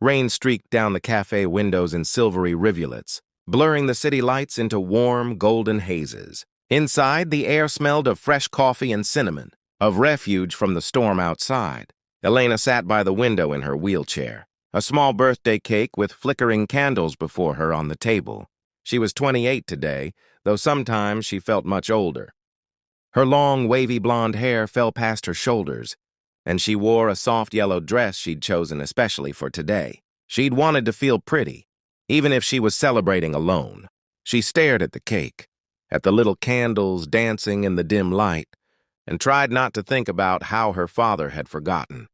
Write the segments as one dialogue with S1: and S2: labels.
S1: Rain streaked down the cafe windows in silvery rivulets, blurring the city lights into warm, golden hazes. Inside, the air smelled of fresh coffee and cinnamon, of refuge from the storm outside. Elena sat by the window in her wheelchair, a small birthday cake with flickering candles before her on the table. She was 28 today, though sometimes she felt much older. Her long, wavy blonde hair fell past her shoulders, and she wore a soft yellow dress she'd chosen especially for today. She'd wanted to feel pretty, even if she was celebrating alone. She stared at the cake, at the little candles dancing in the dim light, and tried not to think about how her father had forgotten.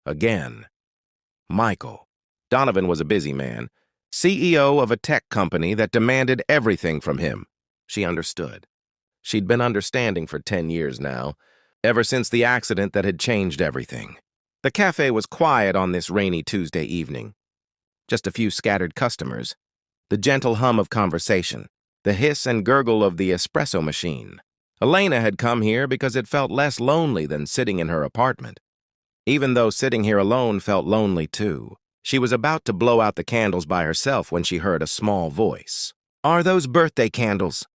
S1: Again. Michael. Donovan was a busy man, CEO of a tech company that demanded everything from him. She understood. She'd been understanding for 10 years now, ever since the accident that had changed everything. The cafe was quiet on this rainy Tuesday evening. Just a few scattered customers, the gentle hum of conversation, the hiss and gurgle of the espresso machine. Elena had come here because it felt less lonely than sitting in her apartment. Even though sitting here alone felt lonely too. She was about to blow out the candles by herself when she heard a small voice. "Are those birthday candles?"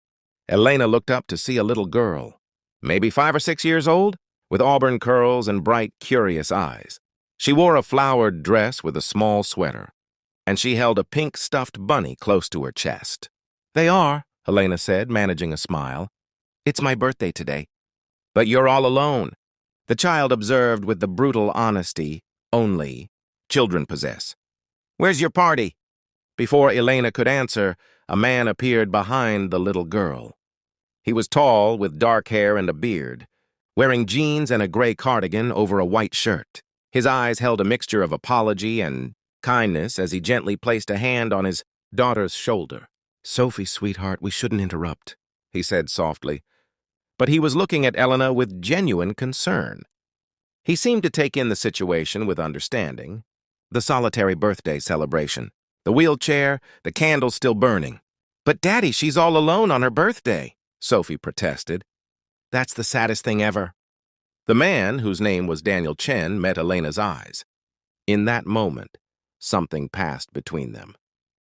S1: Elena looked up to see a little girl, maybe 5 or 6 years old, with auburn curls and bright, curious eyes. She wore a flowered dress with a small sweater, and she held a pink stuffed bunny close to her chest. "They are," Elena said, managing a smile. "It's my birthday today." "But you're all alone," the child observed with the brutal honesty only children possess. "Where's your party?" Before Elena could answer, a man appeared behind the little girl. He was tall, with dark hair and a beard, wearing jeans and a gray cardigan over a white shirt. His eyes held a mixture of apology and kindness as he gently placed a hand on his daughter's shoulder. "Sophie, sweetheart, we shouldn't interrupt," he said softly. But he was looking at Elena with genuine concern. He seemed to take in the situation with understanding. The solitary birthday celebration, the wheelchair, the candles still burning. "But Daddy, she's all alone on her birthday," Sophie protested. "That's the saddest thing ever." The man, whose name was Daniel Chen, met Elena's eyes. In that moment, something passed between them.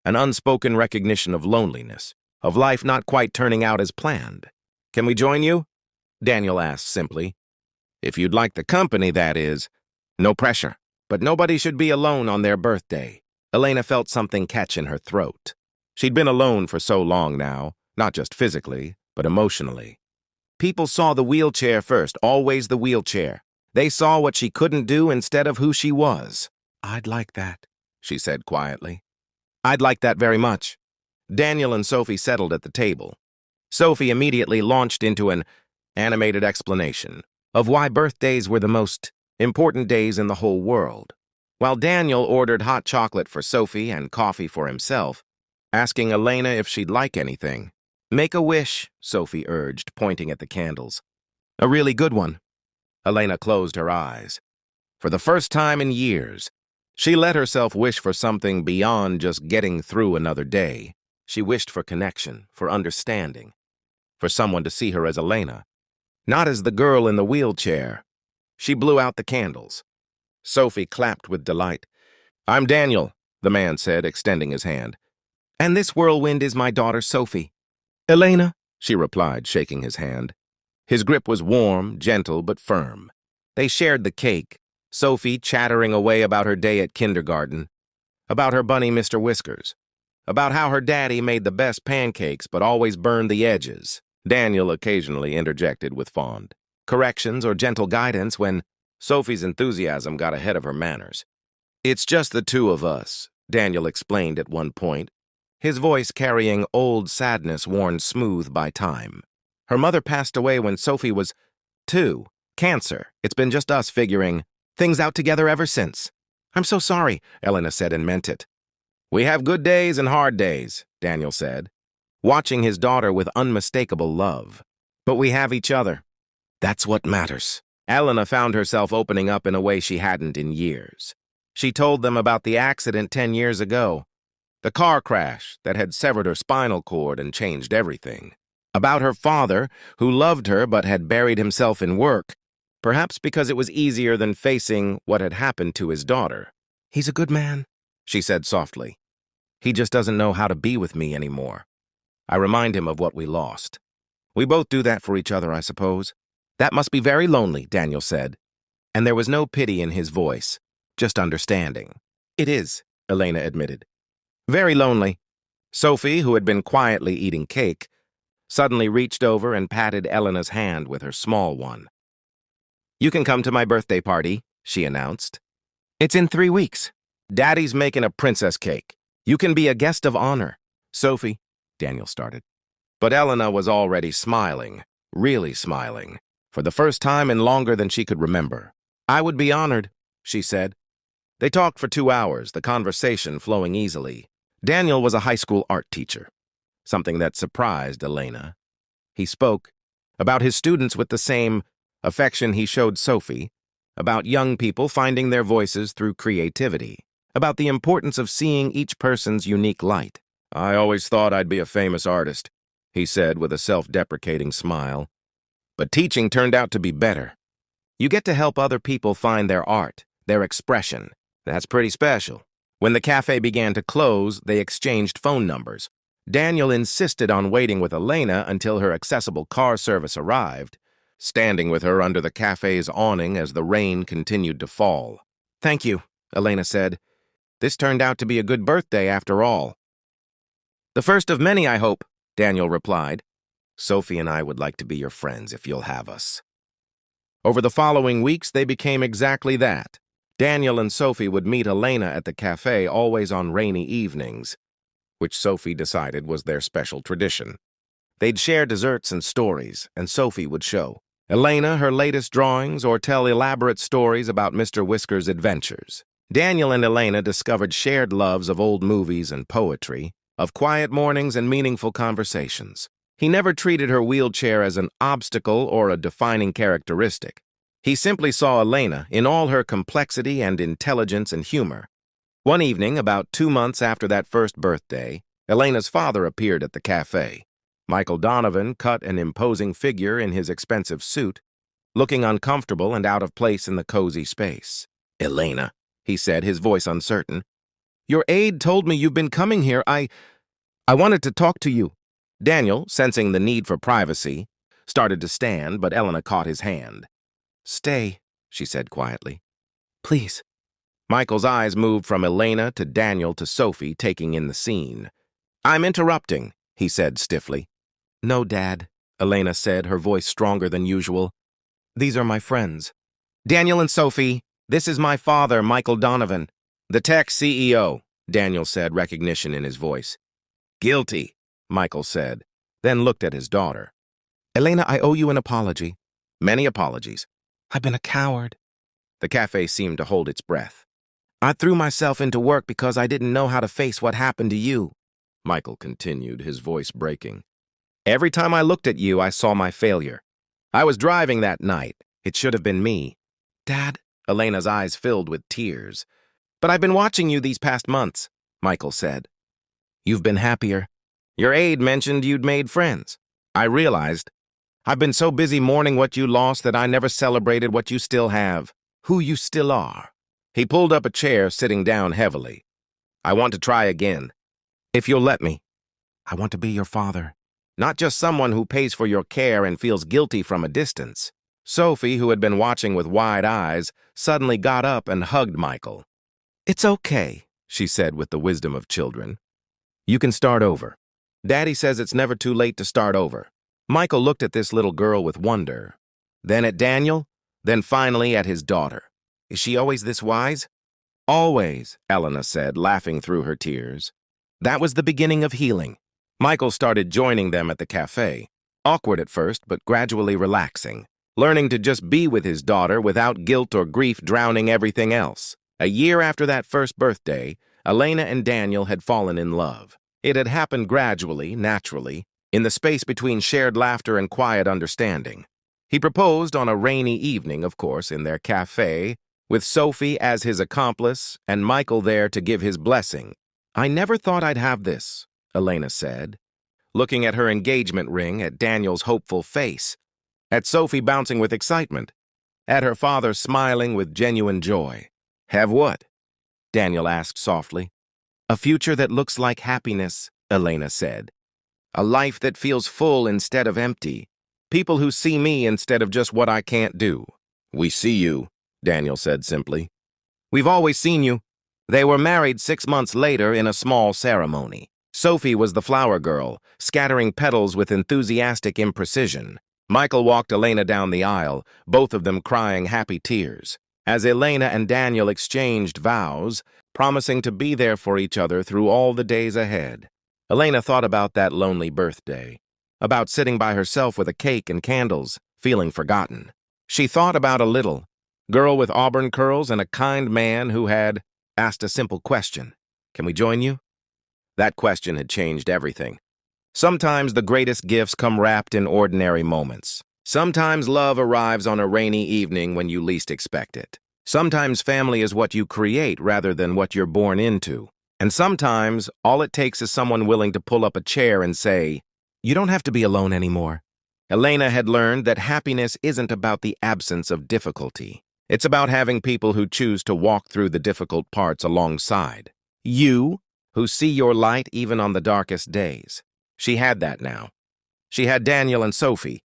S1: An unspoken recognition of loneliness, of life not quite turning out as planned. "Can we join you?" Daniel asked simply. "If you'd like the company, that is. No pressure. But nobody should be alone on their birthday." Elena felt something catch in her throat. She'd been alone for so long now, not just physically, but emotionally. People saw the wheelchair first, always the wheelchair. They saw what she couldn't do instead of who she was. "I'd like that," she said quietly. "I'd like that very much." Daniel and Sophie settled at the table. Sophie immediately launched into an animated explanation of why birthdays were the most important days in the whole world, while Daniel ordered hot chocolate for Sophie and coffee for himself, asking Elena if she'd like anything. "Make a wish," Sophie urged, pointing at the candles. "A really good one." Elena closed her eyes. For the first time in years, she let herself wish for something beyond just getting through another day. She wished for connection, for understanding, for someone to see her as Elena, not as the girl in the wheelchair. She blew out the candles. Sophie clapped with delight. "I'm Daniel," the man said, extending his hand. "And this whirlwind is my daughter, Sophie." "Elena," she replied, shaking his hand. His grip was warm, gentle, but firm. They shared the cake, Sophie chattering away about her day at kindergarten, about her bunny Mr. Whiskers, about how her daddy made the best pancakes but always burned the edges. Daniel occasionally interjected with fond corrections or gentle guidance when Sophie's enthusiasm got ahead of her manners. "It's just the two of us," Daniel explained at one point, his voice carrying old sadness worn smooth by time. "Her mother passed away when Sophie was 2. Cancer. It's been just us figuring things out together ever since." "I'm so sorry," Elena said and meant it. "We have good days and hard days," Daniel said, watching his daughter with unmistakable love. "But we have each other. That's what matters." Elena found herself opening up in a way she hadn't in years. She told them about the accident 10 years ago, the car crash that had severed her spinal cord and changed everything. About her father, who loved her but had buried himself in work, perhaps because it was easier than facing what had happened to his daughter. "He's a good man," she said softly. He just doesn't know how to be with me anymore. I remind him of what we lost. We both do that for each other, I suppose. That must be very lonely, Daniel said. And there was no pity in his voice, just understanding. It is, Elena admitted. Very lonely. Sophie, who had been quietly eating cake, suddenly reached over and patted Elena's hand with her small one. You can come to my birthday party, she announced. It's in 3 weeks. Daddy's making a princess cake. You can be a guest of honor. Sophie, Daniel started. But Elena was already smiling, really smiling, for the first time in longer than she could remember. I would be honored, she said. They talked for 2 hours, the conversation flowing easily. Daniel was a high school art teacher, something that surprised Elena. He spoke about his students with the same affection he showed Sophie, about young people finding their voices through creativity, about the importance of seeing each person's unique light. I always thought I'd be a famous artist, he said with a self-deprecating smile. But teaching turned out to be better. You get to help other people find their art, their expression. That's pretty special. When the cafe began to close, they exchanged phone numbers. Daniel insisted on waiting with Elena until her accessible car service arrived, standing with her under the cafe's awning as the rain continued to fall. Thank you, Elena said. This turned out to be a good birthday after all. The first of many, I hope, Daniel replied. Sophie and I would like to be your friends if you'll have us. Over the following weeks, they became exactly that. Daniel and Sophie would meet Elena at the cafe always on rainy evenings, which Sophie decided was their special tradition. They'd share desserts and stories, and Sophie would show Elena her latest drawings or tell elaborate stories about Mr. Whisker's adventures. Daniel and Elena discovered shared loves of old movies and poetry, of quiet mornings and meaningful conversations. He never treated her wheelchair as an obstacle or a defining characteristic. He simply saw Elena in all her complexity and intelligence and humor. One evening, about 2 months after that first birthday, Elena's father appeared at the cafe. Michael Donovan cut an imposing figure in his expensive suit, looking uncomfortable and out of place in the cozy space. Elena, he said, his voice uncertain. Your aide told me you've been coming here. I wanted to talk to you. Daniel, sensing the need for privacy, started to stand, but Elena caught his hand. Stay, she said quietly. Please. Michael's eyes moved from Elena to Daniel to Sophie, taking in the scene. I'm interrupting, he said stiffly. No, Dad, Elena said, her voice stronger than usual. These are my friends. Daniel and Sophie, this is my father, Michael Donovan. The tech CEO, Daniel said, recognition in his voice. Guilty, Michael said, then looked at his daughter. Elena, I owe you an apology. Many apologies. I've been a coward. The cafe seemed to hold its breath. I threw myself into work because I didn't know how to face what happened to you, Michael continued, his voice breaking. Every time I looked at you, I saw my failure. I was driving that night. It should have been me. Dad, Elena's eyes filled with tears. But I've been watching you these past months, Michael said. You've been happier. Your aide mentioned you'd made friends. I realized. I've been so busy mourning what you lost that I never celebrated what you still have, who you still are. He pulled up a chair, sitting down heavily. I want to try again. If you'll let me. I want to be your father. Not just someone who pays for your care and feels guilty from a distance. Sophie, who had been watching with wide eyes, suddenly got up and hugged Michael. It's okay, she said with the wisdom of children. You can start over. Daddy says it's never too late to start over. Michael looked at this little girl with wonder, then at Daniel, then finally at his daughter. Is she always this wise? Always, Elena said, laughing through her tears. That was the beginning of healing. Michael started joining them at the cafe, awkward at first, but gradually relaxing, learning to just be with his daughter without guilt or grief drowning everything else. A year after that first birthday, Elena and Daniel had fallen in love. It had happened gradually, naturally, in the space between shared laughter and quiet understanding. He proposed on a rainy evening, of course, in their cafe, with Sophie as his accomplice and Michael there to give his blessing. I never thought I'd have this, Elena said, looking at her engagement ring, at Daniel's hopeful face, at Sophie bouncing with excitement, at her father smiling with genuine joy. Have what? Daniel asked softly. A future that looks like happiness, Elena said. A life that feels full instead of empty. People who see me instead of just what I can't do. We see you, Daniel said simply. We've always seen you. They were married 6 months later in a small ceremony. Sophie was the flower girl, scattering petals with enthusiastic imprecision. Michael walked Elena down the aisle, both of them crying happy tears, as Elena and Daniel exchanged vows, promising to be there for each other through all the days ahead. Elena thought about that lonely birthday, about sitting by herself with a cake and candles, feeling forgotten. She thought about a little girl with auburn curls and a kind man who had asked a simple question. Can we join you? That question had changed everything. Sometimes the greatest gifts come wrapped in ordinary moments. Sometimes love arrives on a rainy evening when you least expect it. Sometimes family is what you create rather than what you're born into. And sometimes all it takes is someone willing to pull up a chair and say, "You don't have to be alone anymore." Elena had learned that happiness isn't about the absence of difficulty. It's about having people who choose to walk through the difficult parts alongside. You, who see your light even on the darkest days. She had that now. She had Daniel and Sophie.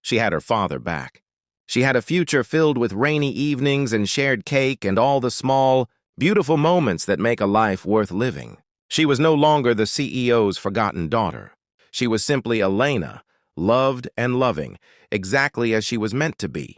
S1: She had her father back. She had a future filled with rainy evenings and shared cake and all the small, beautiful moments that make a life worth living. She was no longer the CEO's forgotten daughter. She was simply Elena, loved and loving, exactly as she was meant to be.